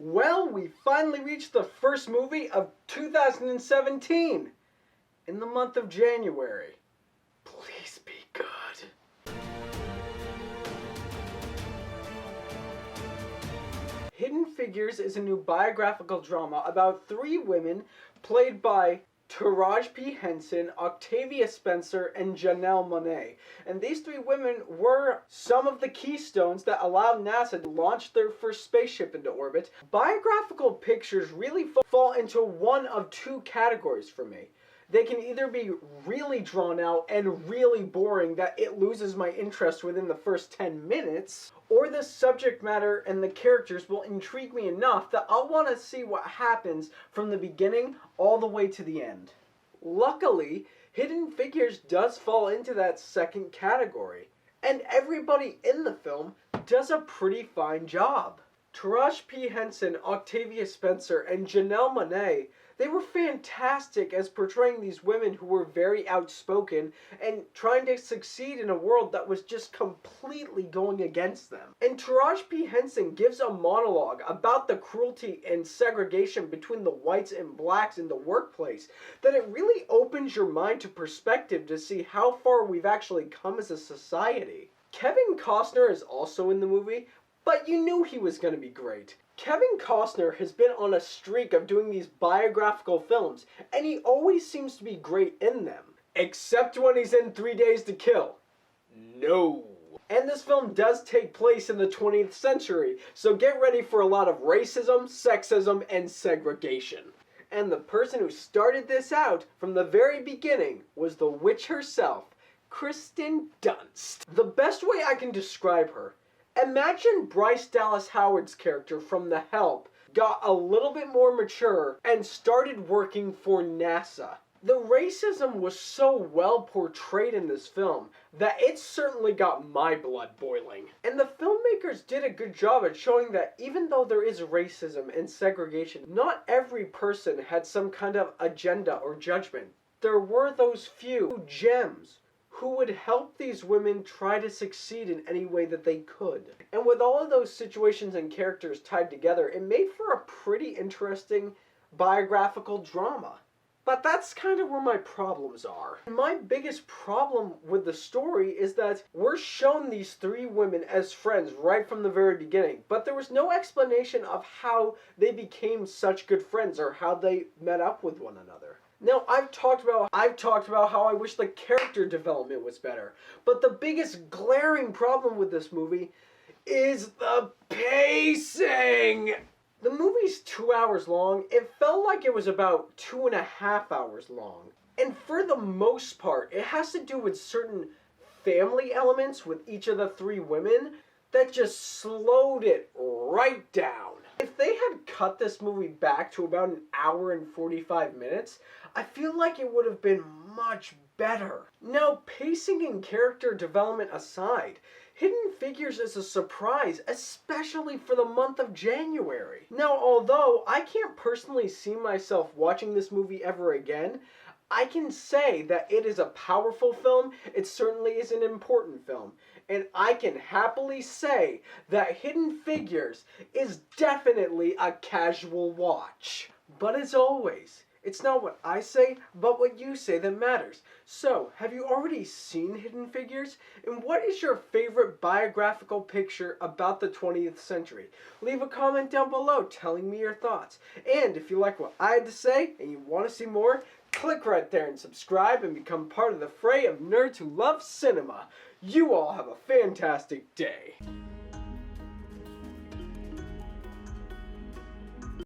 Well, we finally reached the first movie of 2017 in the month of January. Please be good. Hidden Figures is a new biographical drama about three women played by Taraji P. Henson, Octavia Spencer, and Janelle Monáe. And these three women were some of the keystones that allowed NASA to launch their first spaceship into orbit. Biographical pictures really fall into one of two categories for me. They can either be really drawn out and really boring that it loses my interest within the first 10 minutes, or the subject matter and the characters will intrigue me enough that I'll want to see what happens from the beginning all the way to the end. Luckily, Hidden Figures does fall into that second category, and everybody in the film does a pretty fine job. Taraji P. Henson, Octavia Spencer, and Janelle Monáe, they were fantastic as portraying these women who were very outspoken and trying to succeed in a world that was just completely going against them. And Taraji P. Henson gives a monologue about the cruelty and segregation between the whites and blacks in the workplace that it really opens your mind to perspective to see how far we've actually come as a society. Kevin Costner is also in the movie, but you knew he was going to be great. Kevin Costner has been on a streak of doing these biographical films, and he always seems to be great in them. Except when he's in 3 Days to Kill. No. And this film does take place in the 20th century, so get ready for a lot of racism, sexism, and segregation. And the person who started this out from the very beginning was the witch herself, Kristen Dunst. The best way I can describe her: imagine Bryce Dallas Howard's character from The Help got a little bit more mature and started working for NASA. The racism was so well portrayed in this film that it certainly got my blood boiling. And the filmmakers did a good job at showing that even though there is racism and segregation, not every person had some kind of agenda or judgment. There were those few gems who would help these women try to succeed in any way that they could. And with all of those situations and characters tied together, it made for a pretty interesting biographical drama. But that's kind of where my problems are. My biggest problem with the story is that we're shown these three women as friends right from the very beginning, but there was no explanation of how they became such good friends or how they met up with one another. Now, I've talked about how I wish the character development was better, but the biggest glaring problem with this movie is the pacing. The movie's 2 hours long. It felt like it was about 2.5 hours long. And for the most part, it has to do with certain family elements with each of the three women that just slowed it right down. If they had cut this movie back to about 1 hour and 45 minutes, I feel like it would have been much better. Now, pacing and character development aside, Hidden Figures is a surprise, especially for the month of January. Now, although I can't personally see myself watching this movie ever again, I can say that it is a powerful film. It certainly is an important film. And I can happily say that Hidden Figures is definitely a casual watch. But as always, it's not what I say, but what you say that matters. So, have you already seen Hidden Figures? And what is your favorite biographical picture about the 20th century? Leave a comment down below telling me your thoughts. And if you like what I had to say and you want to see more, click right there and subscribe and become part of the fray of nerds who love cinema. You all have a fantastic day.